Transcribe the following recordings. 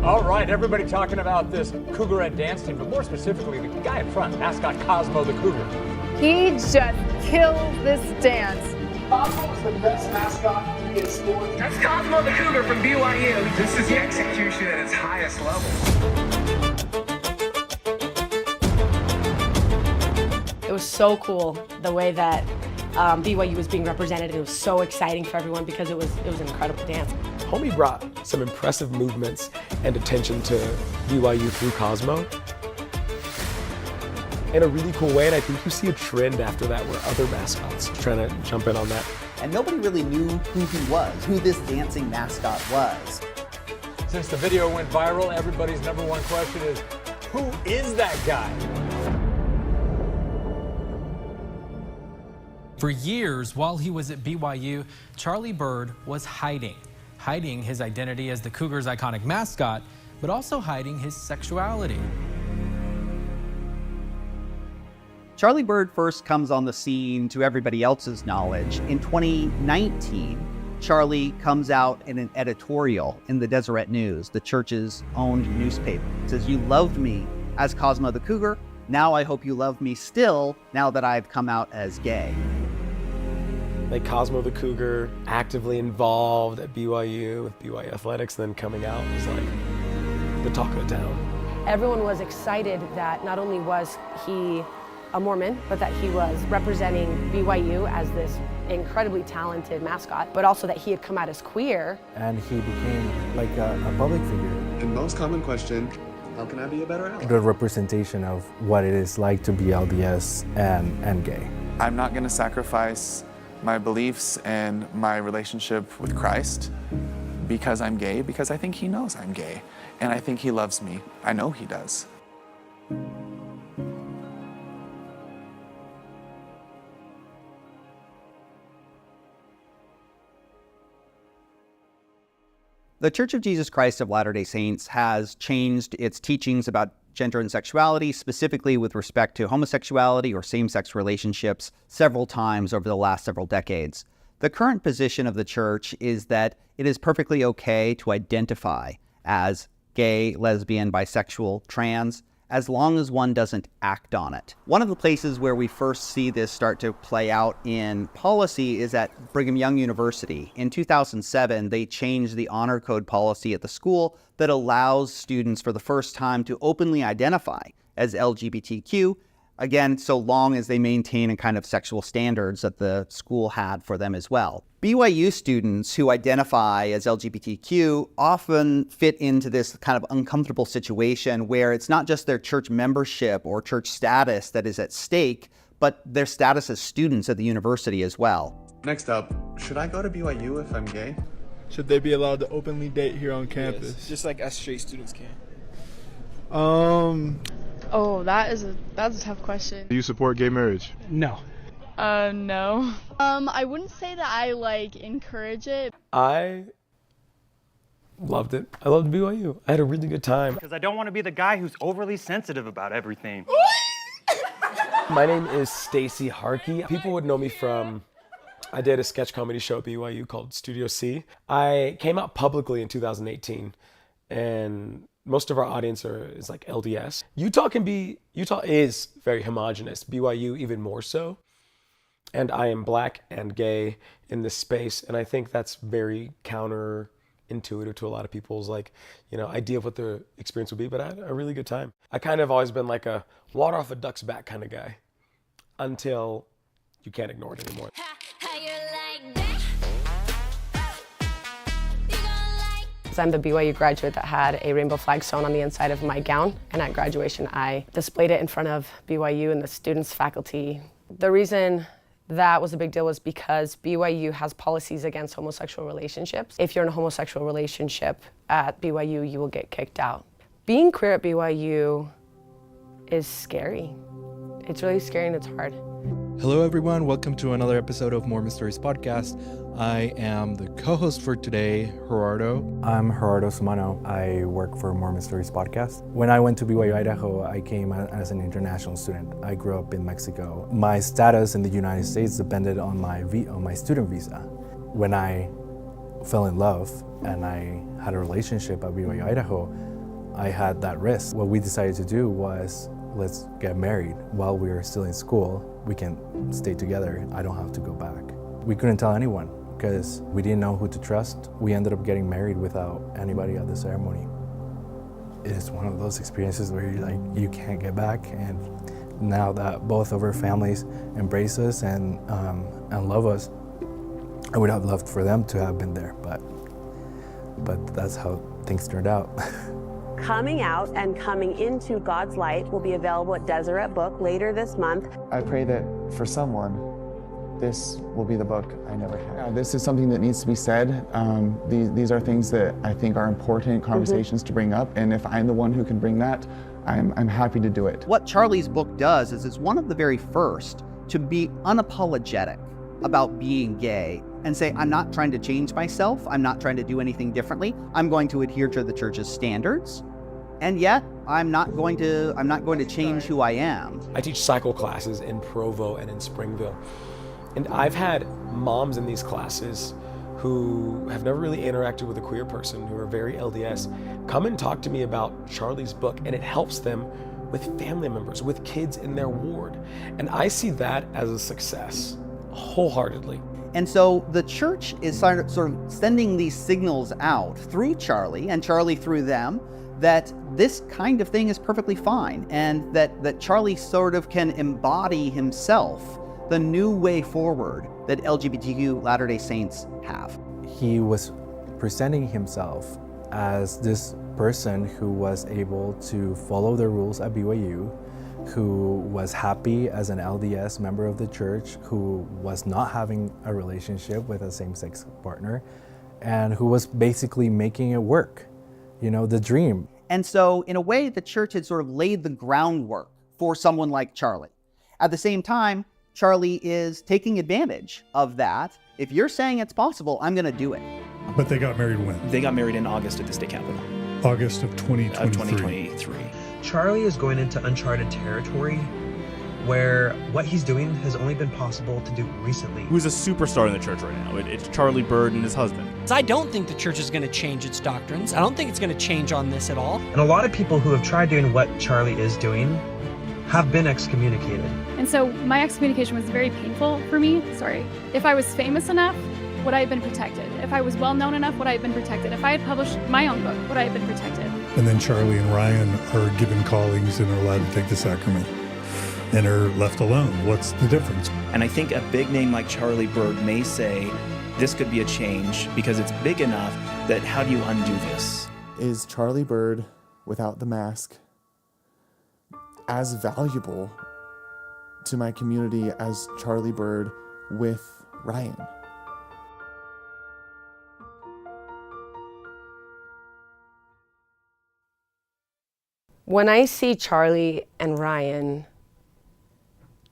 All right, everybody talking about this Cougar and dance team, but more specifically, the guy in front, Mascot Cosmo the Cougar. He just killed this dance. Cosmo is the best mascot in sports. That's Cosmo the Cougar from BYU. This is the execution at its highest level. It was so cool the way that BYU was being represented. It was so exciting for everyone because it was an incredible dance. Homie brought some impressive movements and attention to BYU through Cosmo in a really cool way, and I think you see a trend after that where other mascots are trying to jump in on that. And nobody really knew who he was, who this dancing mascot was. Since the video went viral, everybody's number one question is, who is that guy? For years, while he was at BYU, Charlie Bird was hiding his identity as the Cougars' iconic mascot, but also hiding his sexuality. Charlie Bird first comes on the scene to everybody else's knowledge. In 2019, Charlie comes out in an editorial in the Deseret News, the church's owned newspaper. It says, "You loved me as Cosmo the Cougar. Now I hope you love me still, now that I've come out as gay." Like Cosmo the Cougar, actively involved at BYU with BYU athletics, then coming out was like the talk of the town. Everyone was excited that not only was he a Mormon, but that he was representing BYU as this incredibly talented mascot, but also that he had come out as queer. And he became like a public figure. The most common question, how can I be a better ally? The representation of what it is like to be LDS and gay. I'm not going to sacrifice my beliefs and my relationship with Christ because I'm gay, because I think he knows I'm gay, and I think he loves me. I know he does. The Church of Jesus Christ of Latter-day Saints has changed its teachings about gender and sexuality, specifically with respect to homosexuality or same-sex relationships, several times over the last several decades. The current position of the church is that it is perfectly okay to identify as gay, lesbian, bisexual, trans, as long as one doesn't act on it. One of the places where we first see this start to play out in policy is at Brigham Young University. In 2007, they changed the honor code policy at the school that allows students for the first time to openly identify as LGBTQ, again, so long as they maintain a kind of sexual standards that the school had for them as well. BYU students who identify as LGBTQ often fit into this kind of uncomfortable situation where it's not just their church membership or church status that is at stake, but their status as students at the university as well. Next up, should I go to BYU if I'm gay? Should they be allowed to openly date here on campus? Yes, just like us straight students can. Oh, that's a tough question. Do you support gay marriage? No. No. I wouldn't say that I encourage it. I loved it. I loved BYU. I had a really good time. Because I don't want to be the guy who's overly sensitive about everything. My name is Stacy Harkey. People would know me from, I did a sketch comedy show at BYU called Studio C. I came out publicly in 2018, and most of our audience is like LDS. Utah is very homogenous, BYU even more so. And I am black and gay in this space, and I think that's very counterintuitive to a lot of people's idea of what their experience would be, but I had a really good time. I kind of always been like a water off a duck's back kind of guy until you can't ignore it anymore. I'm the BYU graduate that had a rainbow flag sewn on the inside of my gown, and at graduation I displayed it in front of BYU and the students, faculty. The reason that was a big deal was because BYU has policies against homosexual relationships. If you're in a homosexual relationship at BYU, you will get kicked out. Being queer at BYU is scary. It's really scary and it's hard. Hello everyone, welcome to another episode of Mormon Stories Podcast. I am the co-host for today, Gerardo. I'm Gerardo Sumano. I work for Mormon Stories Podcast. When I went to BYU, Idaho, I came as an international student. I grew up in Mexico. My status in the United States depended on my student visa. When I fell in love and I had a relationship at BYU, Idaho, I had that risk. What we decided to do was, let's get married while we were still in school. We can stay together. I don't have to go back. We couldn't tell anyone because we didn't know who to trust. We ended up getting married without anybody at the ceremony. It is one of those experiences where you're like, you can't get back. And now that both of our families embrace us and love us, I would have loved for them to have been there, but that's how things turned out. Coming out and coming into God's light will be available at Deseret Book later this month. I pray that for someone, this will be the book I never had. This is something that needs to be said. These are things that I think are important conversations to bring up, and if I'm the one who can bring that, I'm happy to do it. What Charlie's book does is it's one of the very first to be unapologetic about being gay and say, I'm not trying to change myself, I'm not trying to do anything differently, I'm going to adhere to the church's standards, and yet I'm not going to change who I am. I teach cycle classes in Provo and in Springville. And I've had moms in these classes who have never really interacted with a queer person, who are very LDS, come and talk to me about Charlie's book, and it helps them with family members, with kids in their ward. And I see that as a success, wholeheartedly. And so the church is sort of sending these signals out through Charlie, and Charlie through them, that this kind of thing is perfectly fine, and that Charlie sort of can embody himself the new way forward that LGBTQ Latter-day Saints have. He was presenting himself as this person who was able to follow the rules at BYU, who was happy as an LDS member of the church, who was not having a relationship with a same-sex partner, and who was basically making it work, you know, the dream. And so in a way, the church had sort of laid the groundwork for someone like Charlie. At the same time, Charlie is taking advantage of that. If you're saying it's possible, I'm going to do it. But they got married when? They got married in August at the state capitol. August of 2023. Charlie is going into uncharted territory where what he's doing has only been possible to do recently. Who's a superstar in the church right now? It's Charlie Bird and his husband. I don't think the church is going to change its doctrines. I don't think it's going to change on this at all. And a lot of people who have tried doing what Charlie is doing have been excommunicated. And so my excommunication was very painful for me. Sorry. If I was famous enough, would I have been protected? If I was well known enough, would I have been protected? If I had published my own book, would I have been protected? And then Charlie and Ryan are given callings and are allowed to take the sacrament and are left alone. What's the difference? And I think a big name like Charlie Bird may say, this could be a change because it's big enough that how do you undo this? Is Charlie Bird without the mask as valuable to my community as Charlie Bird with Ryan? When I see Charlie and Ryan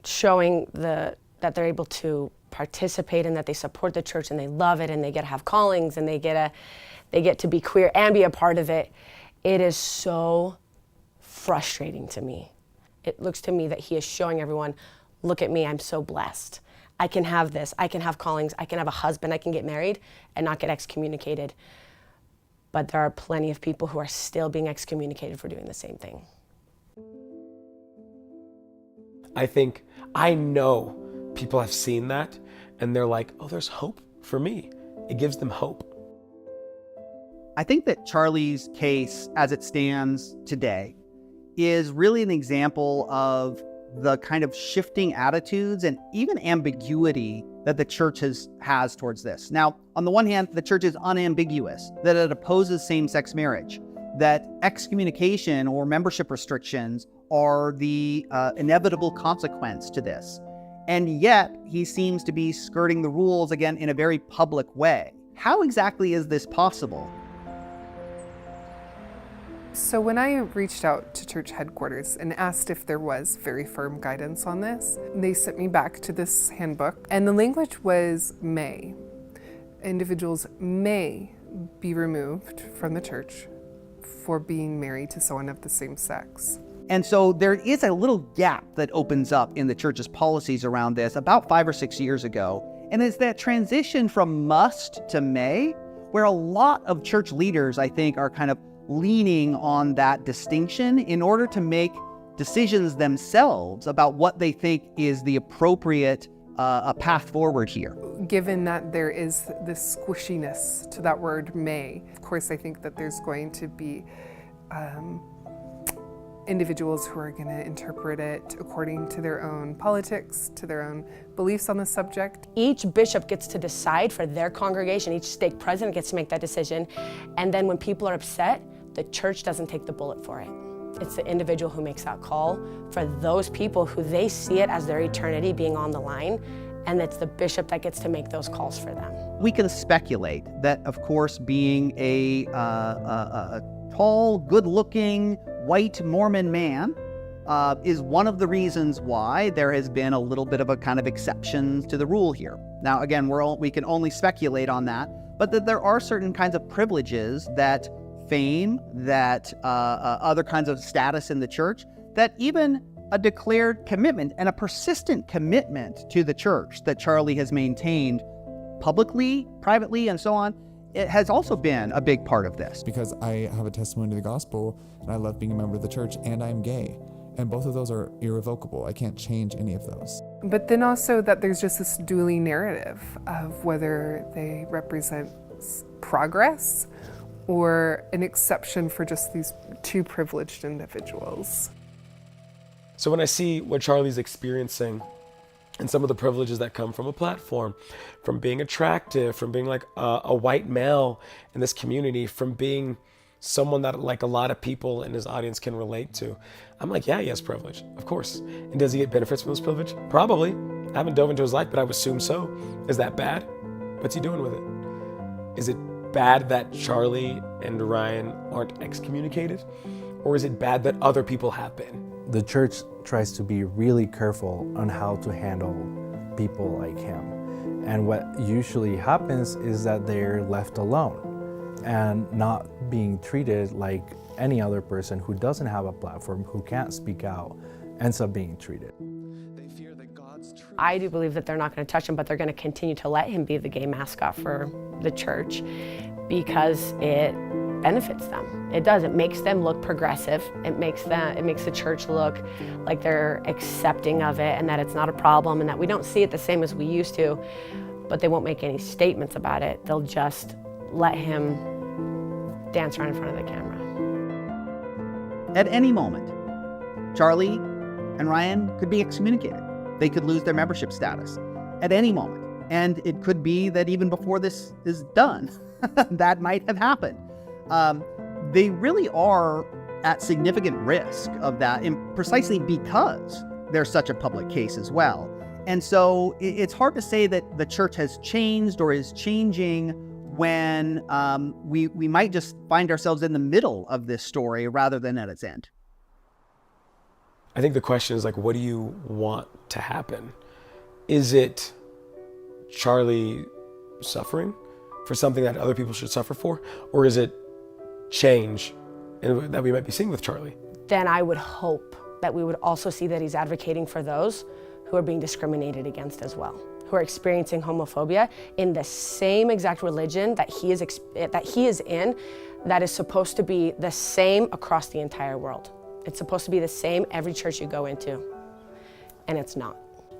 showing that they're able to participate and that they support the church and they love it and they get to have callings and they get to be queer and be a part of it, it is so frustrating to me. It looks to me that he is showing everyone, look at me, I'm so blessed. I can have this, I can have callings, I can have a husband, I can get married and not get excommunicated. But there are plenty of people who are still being excommunicated for doing the same thing. I know people have seen that and they're like, oh, there's hope for me. It gives them hope. I think that Charlie's case, as it stands today, is really an example of the kind of shifting attitudes and even ambiguity that the church has towards this. Now, on the one hand, the church is unambiguous, that it opposes same-sex marriage, that excommunication or membership restrictions are the inevitable consequence to this. And yet, he seems to be skirting the rules, again, in a very public way. How exactly is this possible? So when I reached out to church headquarters and asked if there was very firm guidance on this, they sent me back to this handbook, and the language was may. Individuals may be removed from the church for being married to someone of the same sex. And so there is a little gap that opens up in the church's policies around this about 5 or 6 years ago, and it's that transition from must to may, where a lot of church leaders, I think, are kind of leaning on that distinction in order to make decisions themselves about what they think is the appropriate path forward here. Given that there is this squishiness to that word may, of course I think that there's going to be individuals who are going to interpret it according to their own politics, to their own beliefs on the subject. Each bishop gets to decide for their congregation, each stake president gets to make that decision, and then when people are upset, the church doesn't take the bullet for it. It's the individual who makes that call for those people who they see it as their eternity being on the line, and it's the bishop that gets to make those calls for them. We can speculate that, of course, being a tall, good-looking, white Mormon man is one of the reasons why there has been a little bit of a kind of exception to the rule here. Now, again, we can only speculate on that, but that there are certain kinds of privileges that fame, that other kinds of status in the church, that even a declared commitment and a persistent commitment to the church that Charlie has maintained publicly, privately, and so on, it has also been a big part of this. Because I have a testimony to the gospel, and I love being a member of the church, and I'm gay. And both of those are irrevocable. I can't change any of those. But then also that there's just this dueling narrative of whether they represent progress or an exception for just these two privileged individuals. So when I see what Charlie's experiencing and some of the privileges that come from a platform, from being attractive, from being like a white male in this community, from being someone that like a lot of people in his audience can relate to, I'm like, yeah, he has privilege, of course. And does he get benefits from this privilege? Probably. I haven't dove into his life, but I would assume so. Is that bad? What's he doing with it? Is it bad that Charlie and Ryan aren't excommunicated? Or is it bad that other people have been? The church tries to be really careful on how to handle people like him. And what usually happens is that they're left alone and not being treated like any other person who doesn't have a platform, who can't speak out, ends up being treated. I do believe that they're not going to touch him, but they're going to continue to let him be the gay mascot for the church because it benefits them. It does. It makes them look progressive. It makes the church look like they're accepting of it and that it's not a problem and that we don't see it the same as we used to, but they won't make any statements about it. They'll just let him dance around in front of the camera. At any moment, Charlie and Ryan could be excommunicated. They could lose their membership status at any moment. And it could be that even before this is done, that might have happened. They really are at significant risk of that, precisely because they're such a public case as well. And so it's hard to say that the church has changed or is changing when we might just find ourselves in the middle of this story rather than at its end. I think the question is like, what do you want to happen? Is it Charlie suffering for something that other people should suffer for? Or is it change that we might be seeing with Charlie? Then I would hope that we would also see that he's advocating for those who are being discriminated against as well, who are experiencing homophobia in the same exact religion that he is in, that is supposed to be the same across the entire world. It's supposed to be the same every church you go into, and it's not.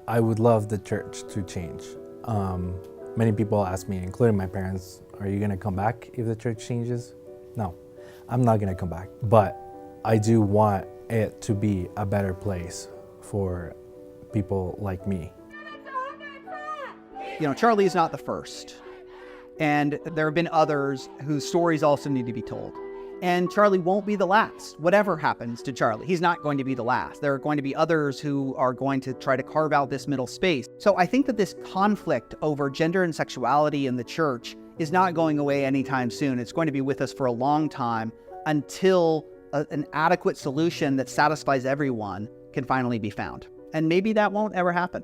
I would love the church to change. Many people ask me, including my parents, are you gonna come back if the church changes? No, I'm not gonna come back. But I do want it to be a better place for people like me. You know, Charlie is not the first. And there have been others whose stories also need to be told. And Charlie won't be the last. Whatever happens to Charlie, he's not going to be the last. There are going to be others who are going to try to carve out this middle space. So I think that this conflict over gender and sexuality in the church is not going away anytime soon. It's going to be with us for a long time until an adequate solution that satisfies everyone can finally be found. And maybe that won't ever happen.